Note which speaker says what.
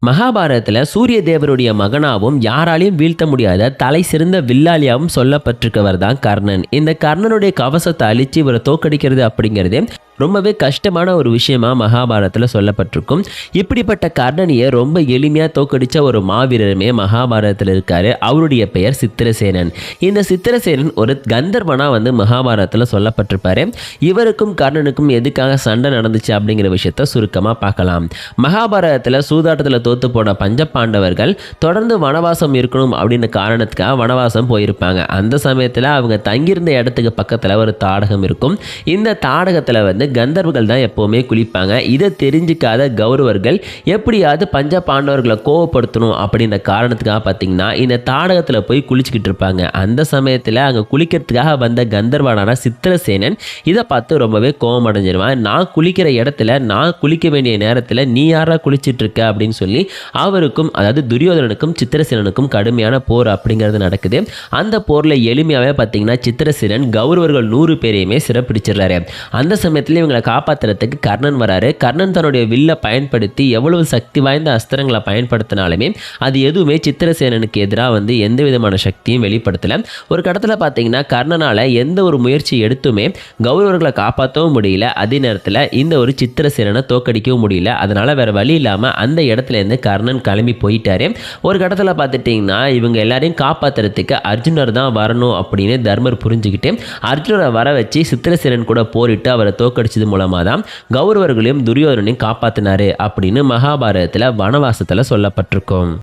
Speaker 1: மகாபாரதத்துல சூரிய தேவருடைய மகனாவும் யாராலையும் வீழ்த்த முடியாத தலை சிறந்த வில்லாளியாவும் சொல்லப்பட்டிருக்கவர் தான் கர்ணன். இந்த கர்ணனுடைய கவசத்தை அழிச்சு இவரை தோக்கடிக்கிறது அப்படிங்கிறது ரொம்பவே கஷ்டமான ஒரு விஷயமா மகாபாரதத்தில் சொல்லப்பட்டிருக்கும். இப்படிப்பட்ட கர்ணனியை ரொம்ப எளிமையாக தோக்கடித்த ஒரு மாவீரருமே மகாபாரதத்தில் இருக்காரு. அவருடைய பெயர் சித்திரசேனன். இந்த சித்திரசேனன் ஒரு கந்தர்வனாக மகாபாரதத்தில் சொல்லப்பட்டிருப்பாரு. இவருக்கும் கர்ணனுக்கும் எதுக்காக சண்டை நடந்துச்சு அப்படிங்கிற விஷயத்த சுருக்கமாக பார்க்கலாம். மகாபாரதத்தில் சூதாட்டத்தில் தோத்து போன பஞ்சபாண்டவர்கள் தொடர்ந்து வனவாசம் இருக்கணும் அப்படின்ற காரணத்துக்காக வனவாசம் போயிருப்பாங்க. அந்த சமயத்தில் அவங்க தங்கியிருந்த இடத்துக்கு பக்கத்தில் ஒரு தாடகம் இருக்கும். இந்த தாடகத்தில் கந்தர்வர்கள் தான் எப்போவுமே குளிப்பாங்க. இதை தெரிஞ்சிக்காத கௌரவர்கள் எப்படியாவது பஞ்ச பாண்டவர்களை கோவப்படுத்தணும் அப்படின்ற காரணத்துக்காக பார்த்தீங்கன்னா இந்த தாடகத்தில் போய் குளிச்சுக்கிட்டு இருப்பாங்க. அந்த சமயத்தில் அங்கே குளிக்கிறதுக்காக வந்த கந்தர்வனான சித்திரசேனன் இதை பார்த்து ரொம்பவே கோவம் அடைஞ்சிருவான். நான் குளிக்கிற இடத்துல நான் குளிக்க வேண்டிய நேரத்தில் நீ யாரா குளிச்சுட்டு இருக்க அப்படின்னு சொல்லி அவருக்கும், அதாவது துரியோதனனுக்கும் சித்திரசேனனுக்கும் கடுமையான போர் அப்படிங்கிறது நடக்குது. அந்த போரில் எளிமையாகவே பார்த்தீங்கன்னா சித்திரசேனன் கௌரவர்கள் 100 பேரையுமே சிறப்பிடிச்சிடறாரு. அந்த சமயத்தில் இவங்களை காப்பாற்றுறதுக்கு கர்ணன் வராரு. கர்ணன் தன்னுடைய வில்லை பயன்படுத்தி எவ்வளவு சக்தி வாய்ந்த அஸ்திரங்களை பயன்படுத்தினாலுமே அது எதுவுமே சித்திரசேனனுக்கு எதிராக எந்த விதமான சக்தியும் வெளிப்படுத்தலை. ஒரு கடத்தில் பார்த்தீங்கன்னா கர்ணனால் எந்த ஒரு முயற்சி எடுத்துமே கௌரவர்களை காப்பாற்றவும் முடியல. அதே நேரத்தில் இந்த ஒரு சித்திரசேனனை தோக்கடிக்கவும் முடியல. அதனால் வேறு வழி இல்லாமல் அந்த இடத்துலேருந்து கர்ணன் கிளம்பி போயிட்டாரு. ஒரு கடத்தில் பார்த்துட்டிங்கன்னா இவங்க எல்லாரையும் காப்பாற்றுறதுக்கு அர்ஜுனர் தான் வரணும் அப்படின்னு தர்மர் புரிஞ்சுக்கிட்டு அர்ஜுனரை வர வச்சு சித்திரசேனன் கூட போரிட்டு அவரை தோக்கடிச்சது மூலமாக தான் கௌரவர்களையும் துரியோதனையும் காப்பாற்றினாரு அப்படின்னு மகாபாரதத்தில் வனவாசத்தில் சொல்லப்பட்டிருக்கும்.